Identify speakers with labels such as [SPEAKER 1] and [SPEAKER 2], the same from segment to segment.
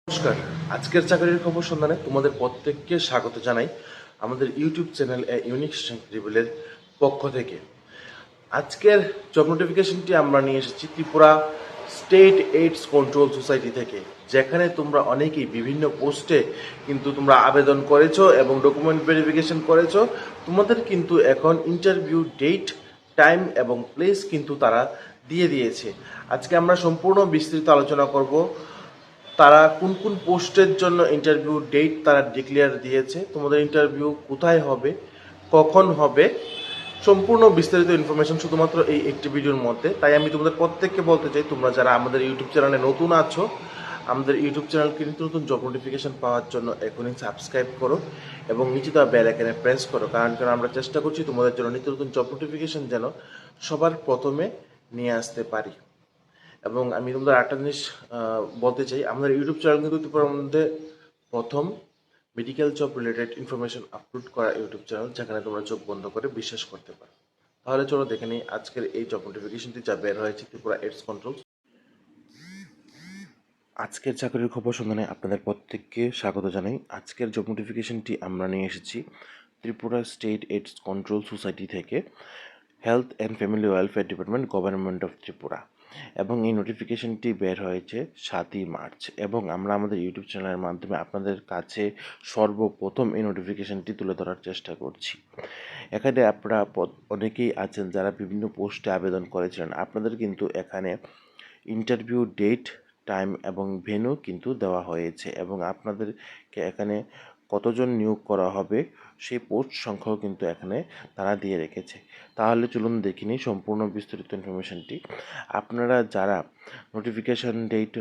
[SPEAKER 1] নমস্কার। আজকের চাকরির খবর সন্ধানে তোমাদের প্রত্যেককে স্বাগত জানাই আমাদের ইউটিউব চ্যানেল ইউনিক স্ট্রেংথ রিভিলের পক্ষ থেকে। আজকের জব নোটিফিকেশনটি আমরা নিয়ে এসেছি Tripura state AIDS control society থেকে, যেখানে তোমরা অনেকেই বিভিন্ন পোস্টে কিন্তু তোমরা আবেদন করেছো এবং ডকুমেন্ট ভেরিফিকেশন করেছো। তোমাদের কিন্তু এখন ইন্টারভিউ ডেট, টাইম এবং প্লেস কিন্তু তারা দিয়ে দিয়েছে। আজকে আমরা সম্পূর্ণ বিস্তৃত আলোচনা করব তারা কোন কোন পোস্টের জন্য ইন্টারভিউ ডেট তারা ডিক্লেয়ার দিয়েছে, তোমাদের ইন্টারভিউ কোথায় হবে, কখন হবে, সম্পূর্ণ বিস্তারিত ইনফরমেশন শুধুমাত্র এই একটি ভিডিওর মধ্যে। তাই আমি তোমাদের প্রত্যেককে বলতে চাই, তোমরা যারা আমাদের ইউটিউব চ্যানেলে নতুন আছো, আমাদের ইউটিউব চ্যানেলকে নিত্য নতুন জব নোটিফিকেশন পাওয়ার জন্য এখনই সাবস্ক্রাইব করো এবং নিচে দেওয়া বেল আইকনে প্রেস করো, কারণ আমরা চেষ্টা করছি তোমাদের জন্য নিত্য নতুন জব নোটিফিকেশন যেন সবার প্রথমে নিয়ে আসতে পারি। এবং আমি তোমাদের একটা জিনিস বলতে চাই, আমাদের ইউটিউব চ্যানেল কিন্তু ত্রিপুরার মধ্যে প্রথম medical job related information upload করা ইউটিউব চ্যানেল, যেখানে তোমরা চোখ বন্ধ করে বিশ্বাস করতে পারো। তাহলে চলো দেখে নিই আজকের এই জব নোটিফিকেশনটি যা বের হয়েছে ত্রিপুরা এইডস কন্ট্রোল। আজকের চাকরির খবর সন্ধানে আপনাদের প্রত্যেককে স্বাগত জানাই। আজকের জব নোটিফিকেশনটি আমরা নিয়ে এসেছি Tripura state AIDS control society থেকে, health and family welfare department, government of Tripura. এবং এই নোটিফিকেশনটি বের হয়েছে 7ই মার্চ, এবং আমরা আমাদের ইউটিউব চ্যানেলের মাধ্যমে আপনাদের কাছে সর্বপ্রথম এই নোটিফিকেশনটি তুলে ধরার চেষ্টা করছি। এখানে আপনারা অনেকেই আছেন যারা বিভিন্ন পোস্টে আবেদন করেছিলেন, আপনাদের কিন্তু এখানে ইন্টারভিউ ডেট, টাইম এবং ভেন্যু কিন্তু দেওয়া হয়েছে, এবং আপনাদেরকে এখানে কতজন নিয়োগ করা হবে সেই পোস্ট সংখ্যাও কিন্তু এখানে তারা দিয়ে রেখেছে। তাহলে চলুন দেখে নিই সম্পূর্ণ বিস্তারিত ইনফরমেশনটি। আপনারা যারা নোটিফিকেশন ডেট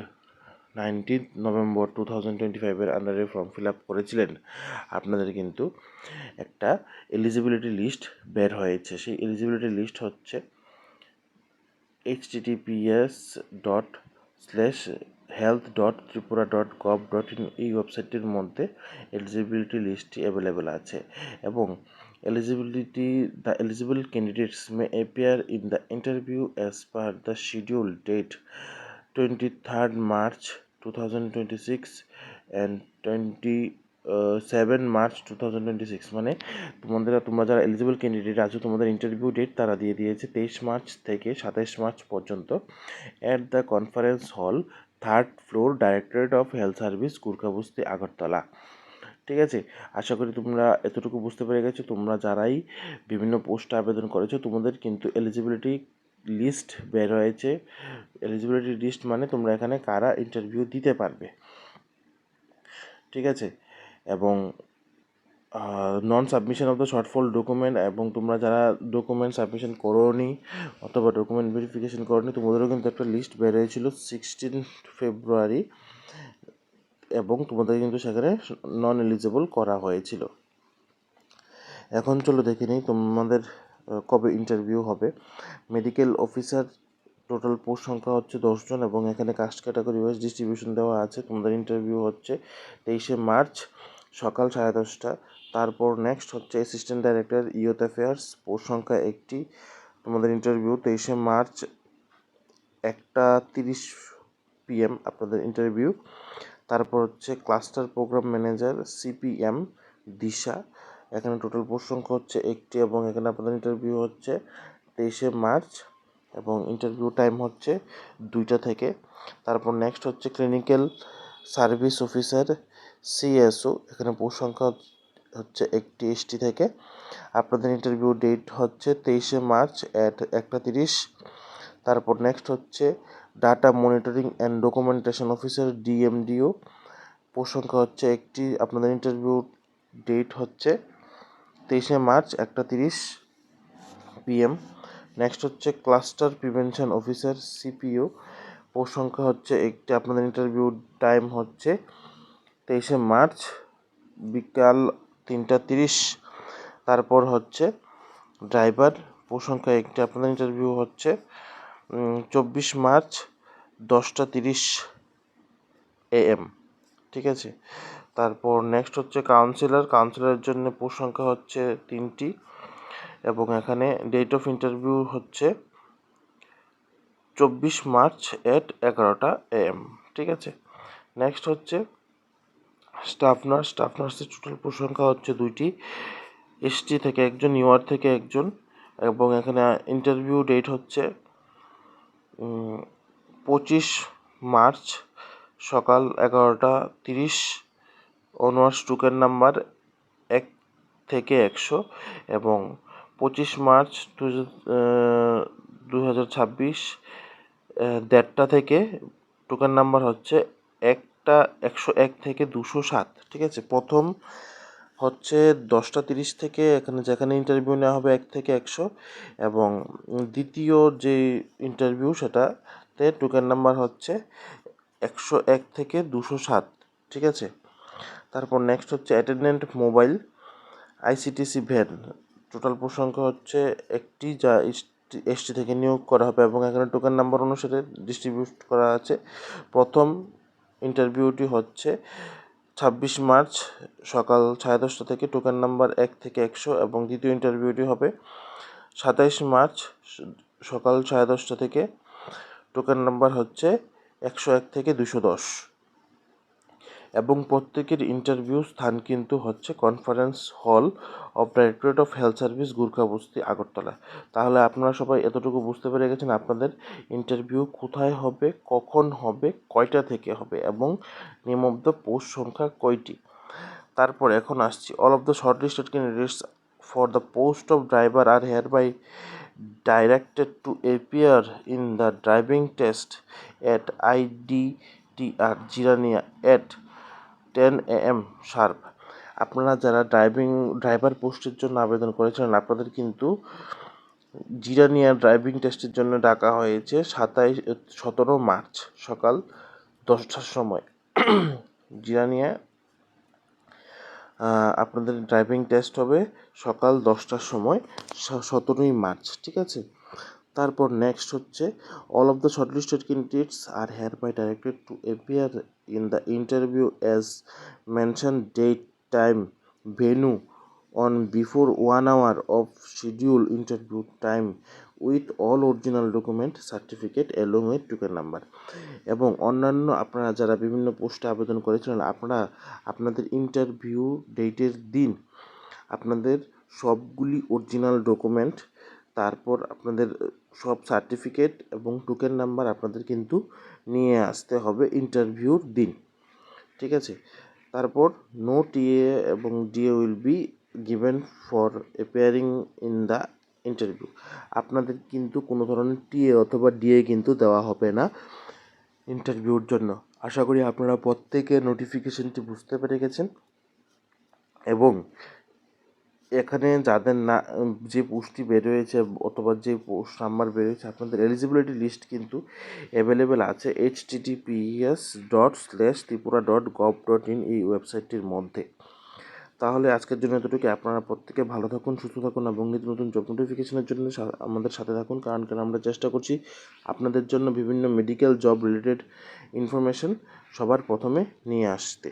[SPEAKER 1] 19 নভেম্বর 2025 আন্ডারে ফর্ম ফিল আপ করেছিলেন, আপনাদের কিন্তু একটা এলিজিবিলিটি লিস্ট বের হয়েছে। সেই এলিজিবিলিটি লিস্ট হচ্ছে https://health.tripura.gov.in এই ওয়েবসাইটটির মধ্যে এলিজিবিলিটি লিস্টটি অ্যাভেলেবেল আছে, এবং the eligible candidates may appear in the interview as per the schedule date 23rd March 2026 and 7 March 2026। মানে তোমরা যারা এলিজিবল ক্যান্ডিডেট আছো, তোমাদের ইন্টারভিউ ডেট তারা দিয়ে দিয়েছে 23 মার্চ থেকে 27 মার্চ পর্যন্ত, at the conference hall, 3rd floor, directorate of health service, Gurkhabasti, Agartala. ঠিক আছে, আশা করি তোমরা এতটুকু বুঝতে পেরে গেছো। তোমরা যারাই বিভিন্ন পোস্টে আবেদন করেছো, তোমাদের কিন্তু এলিজিবিলিটি লিস্ট বের হয়েছে। এলিজিবিলিটি লিস্ট মানে তোমরা এখানে কারা ইন্টারভিউ দিতে পারবে। ঠিক আছে, এবং non submission of the shortfall document, এবং তোমরা যারা ডকুমেন্ট সাবমিশন করোনি অথবা ডকুমেন্ট ভেরিফিকেশন করোনি, তোমাদেরও কিন্তু একটা লিস্ট বের হয়েছিল 16 ফেব্রুয়ারি, এবং তোমাদের কিন্তু সেখানে নন এলিজিবল করা হয়েছিল। এখন চলো দেখে নিই তোমাদের কবে ইন্টারভিউ হবে। মেডিকেল অফিসার টোটাল পোস্ট সংখ্যা হচ্ছে 10 জন, এবং এখানে কাস্ট ক্যাটাগরি ওয়াইজ ডিস্ট্রিবিউশন দেওয়া আছে। তোমাদের ইন্টারভিউ হচ্ছে 23শে মার্চ সকাল 10:30। তারপর নেক্সট হচ্ছে assistant director youth affairs, post সংখ্যা 1টি। তোমাদের ইন্টারভিউ 23শে মার্চ 1:30 PM আপনাদের ইন্টারভিউ। তারপর হচ্ছে ক্লাস্টার প্রোগ্রাম ম্যানেজার CPM দিশা, এখানে টোটাল পোস্ট সংখ্যা হচ্ছে 1টি, এবং এখানে আপনাদের ইন্টারভিউ হচ্ছে 23শে মার্চ, এবং ইন্টারভিউ টাইম হচ্ছে 2টা থেকে। তারপর নেক্সট হচ্ছে ক্লিনিক্যাল সার্ভিস অফিসার CSO, এখানে পোস্ট সংখ্যা হচ্ছে 1টি ST থেকে। আপনাদের ইন্টারভিউ ডেট হচ্ছে 23শে মার্চ 1:30। তারপর নেক্সট হচ্ছে data monitoring and documentation officer DMDO, post সংখ্যা হচ্ছে 1টি। আপনাদের ইন্টারভিউ ডেট হচ্ছে 23শে মার্চ 1:30 PM। নেক্সট হচ্ছে cluster prevention officer CPO, post সংখ্যা হচ্ছে 1টি। আপনাদের ইন্টারভিউ টাইম হচ্ছে 23শে মার্চ বিকাল 3:30। তারপর হচ্ছে ড্রাইভার, পোস্ট সংখ্যা 1টি। আপনাদের ইন্টারভিউ হচ্ছে 24 মার্চ 10:30 AM। ঠিক আছে, তারপর নেক্সট হচ্ছে কাউন্সিলরের জন্য পোস্ট সংখ্যা হচ্ছে 3টি, এবং এখানে ডেট অফ ইন্টারভিউ হচ্ছে 24 মার্চ 11:00 AM। ঠিক আছে, নেক্সট হচ্ছে স্টাফ নার্সের টোটাল সংখ্যা হচ্ছে 2টি, এসটি থেকে একজন, ইউআর থেকে একজন, এবং এখানে ইন্টারভিউ ডেট হচ্ছে 25 মার্চ সকাল 11:30 অনার্স টোকেন নাম্বার 1 থেকে 100, এবং 25 মার্চ 2026 1:30 থেকে টোকেন নাম্বার হচ্ছে 101 থেকে 207। ঠিক আছে, প্রথম হচ্ছে 10:30 থেকে যেখানে ইন্টারভিউ নেওয়া হবে 1 থেকে 100, এবং দ্বিতীয় যে ইন্টারভিউ সেটাতে টোকেন নাম্বার হচ্ছে 101 থেকে 207। ঠিক আছে, তারপর নেক্সট হচ্ছে attendant mobile ICTC van, total সংখ্যা হচ্ছে একটি, যা এসটি থেকে নিয়োগ করা হবে, এবং এখানে টোকেন নাম্বার অনুসারে ডিস্ট্রিবিউট করা আছে। প্রথম ইন্টারভিউটি হচ্ছে 26 মার্চ সকাল 10:30 থেকে টোকেন নাম্বার 1 থেকে 100, এবং দ্বিতীয় ইন্টারভিউটি হবে 27 মার্চ সকাল 10:30 থেকে টোকেন নাম্বার হচ্ছে 101 থেকে 210, এবং প্রত্যেকের ইন্টারভিউ স্থান কিন্তু হচ্ছে conference hall of directorate of health service, Gurkhabasti, Agartala. তাহলে আপনারা সবাই এতটুকু বুঝতে পেরে গেছেন আপনাদের ইন্টারভিউ কোথায় হবে, কখন হবে, কয়টা থেকে হবে, এবং নেম অফ দ্য পোস্ট সংখ্যা কয়টি। তারপর এখন আসছি, all of the shortlisted candidates for the post of driver are hereby directed to appear in the driving test at IDTR Jirania at 10 AM sharp। আপনারা যারা ড্রাইভার পোস্টের জন্য আবেদন করেছিলেন, আপনাদের কিন্তু জিরানিয়া ড্রাইভিং টেস্টের জন্য ডাকা হয়েছে 17 মার্চ সকাল 10টার সময়। জিরানিয়া আপনাদের ড্রাইভিং টেস্ট হবে সকাল 10টার সময়, 17ই মার্চ। ঠিক আছে, তারপর নেক্সট হচ্ছে, all of the shortlisted candidates are hereby directed to appear in the interview as mention date, time, venue on before 1 hour of schedule interview time with all original document certificate along with token number. এবং অন্যান্য আপনারা যারা বিভিন্ন পোস্টে আবেদন করেছিলেন, আপনারা আপনাদের ইন্টারভিউ ডেটের দিন আপনাদের সবগুলি অরিজিনাল ডকুমেন্ট, তারপর আপনাদের সব সার্টিফিকেট এবং টোকেন নাম্বার আপনাদের কিন্তু নিয়ে আসতে হবে ইন্টারভিউর দিন। ঠিক আছে, তারপর নো টিএ এবং DA will be given for appearing in the interview. আপনাদের কিন্তু কোনো ধরনের টিএ অথবা ডিএ কিন্তু দেওয়া হবে না ইন্টারভিউর জন্য। আশা করি আপনারা প্রত্যেকে নোটিফিকেশনটি বুঝতে পেরে গেছেন, এবং এখানে যাদের না যে পোস্টটি বেরোয়েছে অথবা যে পোস্ট নাম্বার বেরোয়েছে, আপনাদের এলিজিবিলিটি লিস্ট কিন্তু অ্যাভেলেবেল আছে https:/tripura.gov.in এই ওয়েবসাইটটির মধ্যে। তাহলে আজকের জন্য এতটুকু। আপনারা প্রত্যেকে ভালো থাকুন, সুস্থ থাকুন, এবং নিত্য নতুন জব নোটিফিকেশনের জন্য আমাদের সাথে থাকুন, কারণ আমরা চেষ্টা করছি আপনাদের জন্য বিভিন্ন মেডিকেল জব রিলেটেড ইনফরমেশন সবার প্রথমে নিয়ে আসতে।